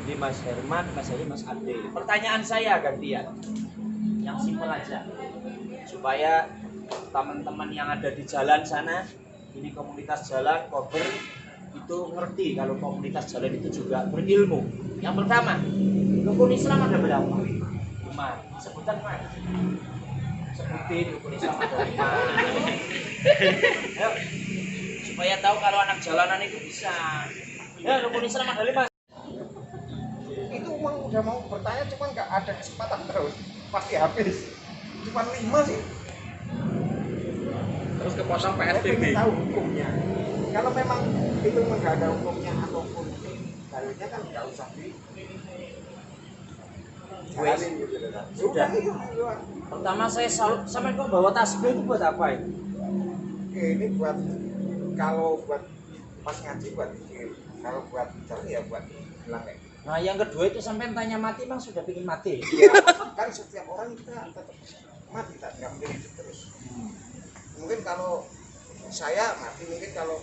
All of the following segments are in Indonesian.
Jadi Mas Herman, Mas Heri, Mas Ade. Pertanyaan saya gantian, yang simpel aja, supaya teman-teman yang ada di jalan sana, ini komunitas jalan kober, itu ngerti kalau komunitas jalan itu juga berilmu. Yang pertama, rukun Islam ada berapa? 5. Sebutan Mas. Sebutin rukun Islam ada 5. Ayo, supaya tahu kalau anak jalanan itu bisa. Ya, rukun Islam ada 5. Itu udah mau bertanya cuman nggak ada kesempatan terus pasti habis. Cuman 5 sih. Terus kepotong Saya PSBB. pengen tahu hukumnya. Kalau memang itu nggak ada hukumnya ataupun dalilnya kan nggak usah di jalanin gitu kan. Sudah. Itu. Pertama saya salut, sampai kok bawa tasbih itu buat apa ini? Oke, ini buat kalau buat pas ngaji buat zikir. Kalau buat jalan ya buat bilang kayak gitu. Nah yang kedua itu sampai tanya mati, Bang sudah bikin mati. Iya, kan setiap orang kita tetap mati, tak nggak mungkin hidup terus. Mungkin kalau saya mati, mungkin kalau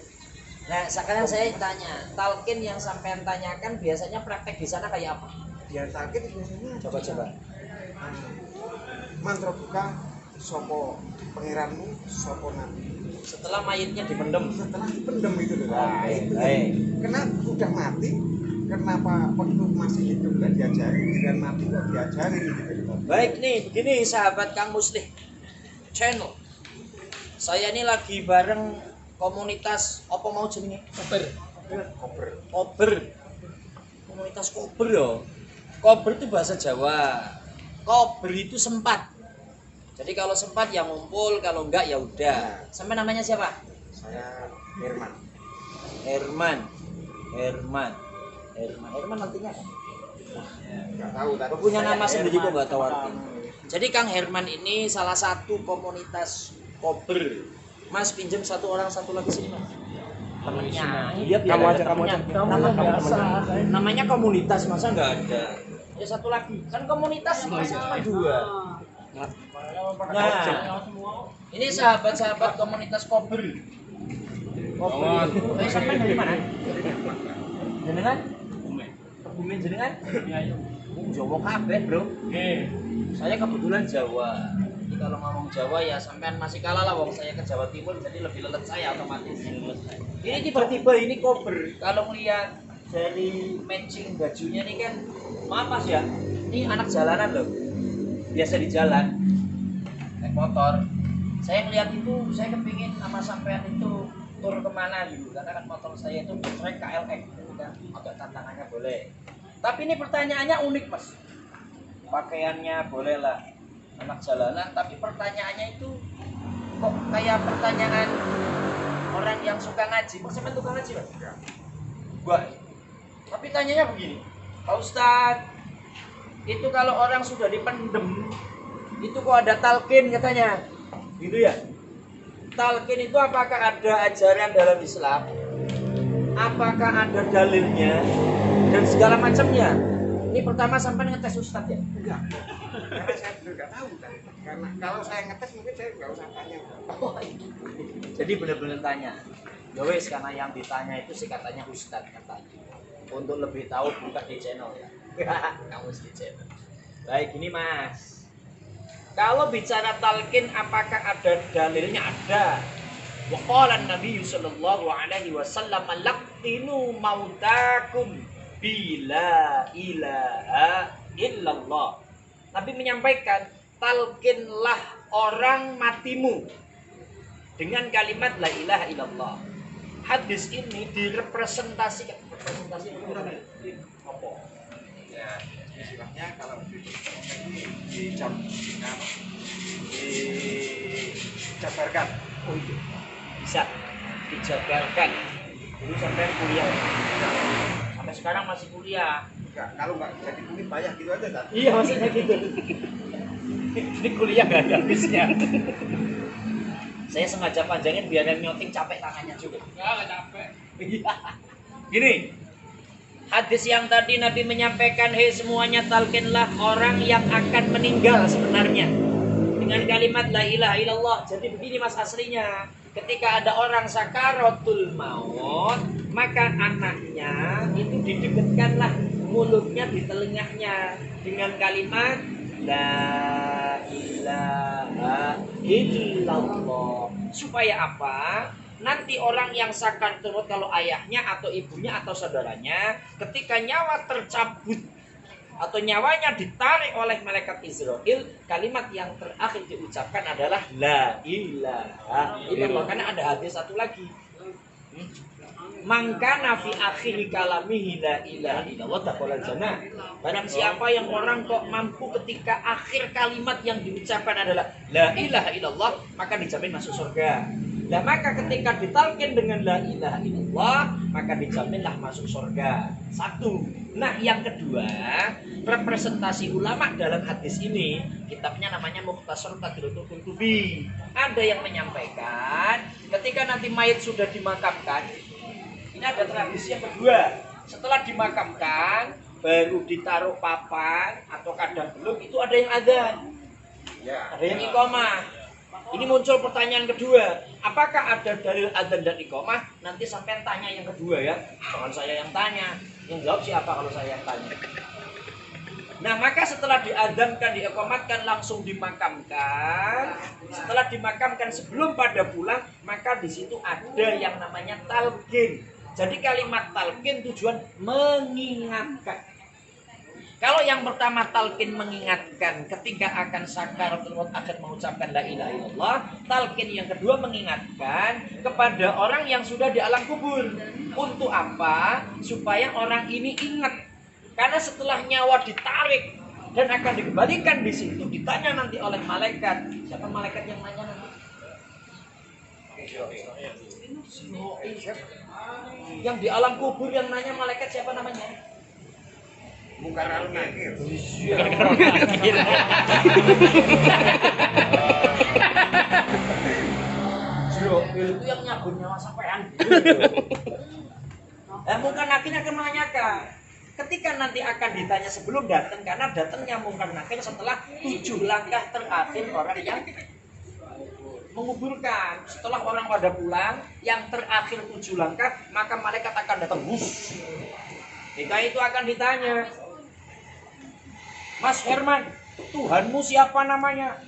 Nah sekarang saya tanya, talqin yang sampean tanyakan biasanya praktek di sana kayak apa? dia sakit biasanya Coba. mantra buka sopo pangeranmu sopo nabi Setelah mayitnya dipendem. setelah dipendem itu loh. Baik. Karena udah mati, kenapa waktu masih hidup nggak diajari, dan mati kok diajari gitu. Baik nih, begini sahabat Kang Muslih channel. Saya ini lagi bareng komunitas apa mau jenenge? Koper. Koper. Kober. Komunitas kober ya. Kober itu bahasa Jawa. Kober itu sempat. Jadi kalau sempat ya ngumpul, kalau enggak ya udah. Sampai namanya siapa? Saya Herman. Herman artinya apa? Nggak tahu tapi Punya saya nama sendiri kok Herman. nggak tahu artinya. Jadi Kang Herman ini salah satu komunitas kober. Mas pinjam satu orang satu lagi sini Mas. Temennya. Iya, biar Kamu ada aja, kamu temennya. aja. Namanya komunitas masa nggak ada? Ya satu lagi. Kan komunitas masa cuma 2. Nah, ini sahabat-sahabat komunitas kober. Kober. Sampai dari mana? Jenengan? Kebumen jenengan? Jawa kabeh, Bro. Saya kebetulan Jawa. Jadi kalau ngomong Jawa ya sampean masih kalah lah wong saya ke Jawa Timur jadi lebih lelet saya otomatis. Ini tiba-tiba ini kober. Kalau melihat dari matching bajunya ini kan maaf Mas ya. Ini anak jalanan loh. Biasa di jalan naik motor. Saya melihat itu saya kepingin sama sampean itu tur kemana gitu karena kan motor saya itu trek KLX jadi kan agak tantangannya boleh. Tapi ini pertanyaannya unik Mas. Pakaiannya boleh lah anak jalanan, tapi pertanyaannya itu kok kayak pertanyaan orang yang suka ngaji. Mas sampean tukang ngaji Mas? Enggak. Tapi tanyanya begini, Pak Ustadz, itu kalau orang sudah dipendem, itu kok ada talqin katanya, gitu ya? Talqin itu apakah ada ajaran dalam Islam? Apakah ada dalilnya? Dan segala macamnya. Ini pertama sampai ngetes Ustadz ya? Enggak. Karena saya juga nggak tahu kan. Karena kalau saya ngetes mungkin saya nggak usah tanya. Oh, jadi benar-benar tanya. Ya wes karena yang ditanya itu sih katanya Ustadz katanya. Untuk lebih tahu buka di channel ya. Kamu di channel. Baik ini Mas. Kalau bicara talqin apakah ada dalilnya? Ada. Wa qala an-nabiy sallallahu alaihi wasallam laqtinu mautakum bila ilaha illallah. Nabi menyampaikan talqinlah orang matimu dengan kalimat la ilaha illallah. Hadis ini direpresentasikan apa? Ya, istilahnya kalau dijabarkan. Oh iya, bisa dijabarkan. Dulu sampai kuliah, sampai sekarang masih kuliah. Enggak, kalau nggak jadi kulit banyak gitu aja kan? Iya maksudnya gitu. Ini kuliah gak ada habisnya. Saya sengaja panjangin biar yang nyoting capek tangannya juga. Enggak capek. Gini, hadis yang tadi Nabi menyampaikan, hei semuanya talqinlah orang yang akan meninggal sebenarnya dengan kalimat la ilaha illallah. Jadi begini Mas aslinya, ketika ada orang sakaratul maut, maka anaknya itu didekatkanlah mulutnya di telinganya dengan kalimat la ilaha illallah. Supaya apa? Nanti orang yang sakar turut kalau ayahnya atau ibunya atau saudaranya ketika nyawa tercabut atau nyawanya ditarik oleh malaikat Israel, kalimat yang terakhir diucapkan adalah la ilaha illallah. Karena ada hadis satu lagi. Mangkana fi akhir kalamihi la ilaha illallah dakhalal jannah. Barang siapa yang orang kok mampu ketika akhir kalimat yang diucapkan adalah la ilaha illallah, maka dijamin masuk surga. Nah, maka ketika ditalkin dengan la ilaha illallah, maka dijaminlah masuk surga. Satu. Nah, yang kedua, representasi ulama dalam hadis ini, kitabnya namanya Mukhtasar Tadritul Qurtubi. Ada yang menyampaikan, ketika nanti mayat sudah dimakamkan, ini ada tradisi yang kedua. Setelah dimakamkan, baru ditaruh papan atau kadang belum, itu ada yang adzan. Ada yang iqamah. Ini muncul pertanyaan kedua, apakah ada dalil adzan dan iqamah? Nanti sampai tanya yang kedua ya, jangan saya yang tanya, yang jawab siapa kalau saya yang tanya. Nah, maka setelah diadzankan, diiqamatkan, langsung dimakamkan. Setelah dimakamkan sebelum pada pulang, maka di situ ada yang namanya talqin. Jadi kalimat talqin tujuan mengingatkan. Kalau yang pertama talqin mengingatkan ketika akan sakaratul maut akan mengucapkan la ilaha illallah, talqin yang kedua mengingatkan kepada orang yang sudah di alam kubur. Untuk apa? Supaya orang ini ingat. Karena setelah nyawa ditarik dan akan dikembalikan di situ, ditanya nanti oleh malaikat. Siapa malaikat yang nanya nanti? Yang di alam kubur yang nanya malaikat siapa namanya? Mungkar al nakir. Itu yang nyabun nyawa sampean. Mungkar nakir akan menanyakan. Ketika nanti akan ditanya sebelum datang, karena datangnya mungkar nakir setelah 7 langkah terakhir orang yang menguburkan. Setelah orang pada pulang, yang terakhir 7 langkah, maka malaikat akan datang. Jika itu akan ditanya, Mas Herman, Tuhanmu siapa namanya?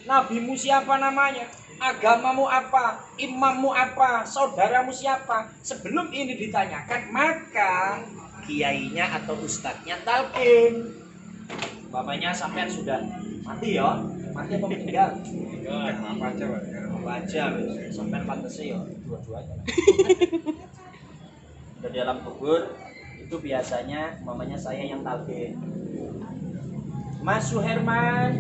Nabimu siapa namanya? Agamamu apa? Imammu apa? Saudaramu siapa? Sebelum ini ditanyakan, maka kiainya atau ustadznya talqin. Bapaknya sampean sudah mati ya? Mati apa meninggal? Apa aja, Pak? Apa aja, sampean pantese ya, dua-duanya. Udah di alam kubur, itu biasanya mamanya saya yang talqin. Mas Suherman,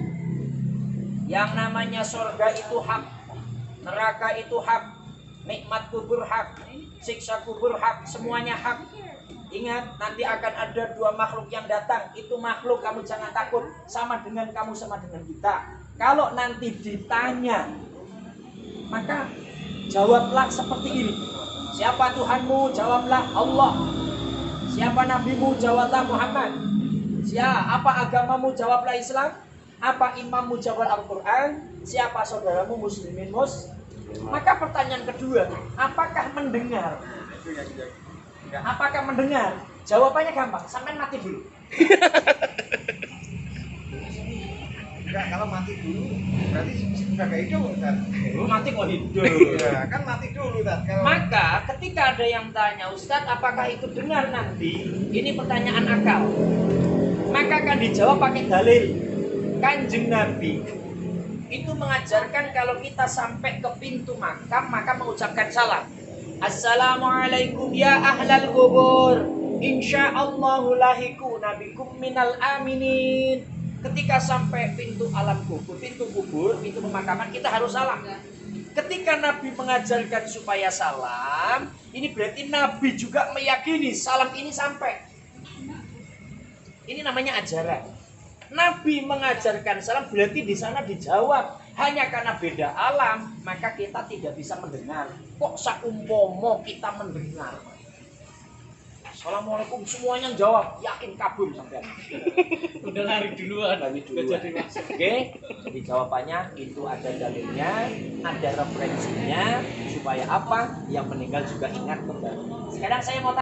yang namanya surga itu hak, neraka itu hak, nikmat kubur hak, siksa kubur hak, semuanya hak. Ingat, nanti akan ada 2 makhluk yang datang. Itu makhluk kamu jangan takut, sama dengan kamu, sama dengan kita. Kalau nanti ditanya, maka jawablah seperti ini. Siapa Tuhanmu? Jawablah Allah. Siapa nabimu? Jawablah Muhammad. Apa agamamu? Jawablah Islam. Apa imammu? Jawab Al-Quran. Siapa saudaramu? Muslimin Maka pertanyaan kedua, apakah mendengar? Apakah mendengar? Jawabannya gampang, sampai mati dulu. Enggak, kalau mati dulu berarti sudah gak hidup kan? Mati kok hidup. Ya, kan mati dulu kan. Maka ketika ada yang tanya, Ustadz apakah itu dengar nanti? Ini pertanyaan akal. Maka akan dijawab pakai dalil. Kanjeng Nabi itu mengajarkan kalau kita sampai ke pintu makam, maka mengucapkan salam. Assalamualaikum ya ahlal kubur. Insyaallahu lahiku nabikum minal aminin. Ketika sampai pintu alam kubur, pintu pemakaman, kita harus salam. Ketika Nabi mengajarkan supaya salam, ini berarti Nabi juga meyakini salam ini sampai. Ini namanya ajaran. Nabi mengajarkan salam berarti di sana dijawab. Hanya karena beda alam, maka kita tidak bisa mendengar. Kok saumpomo kita mendengar? Assalamualaikum semuanya jawab, yakin kabur sampai. Udah lari duluan. Oke, jadi jawabannya itu ada dalilnya, ada referensinya supaya apa? Yang meninggal juga ingat kembali. Sekarang saya mau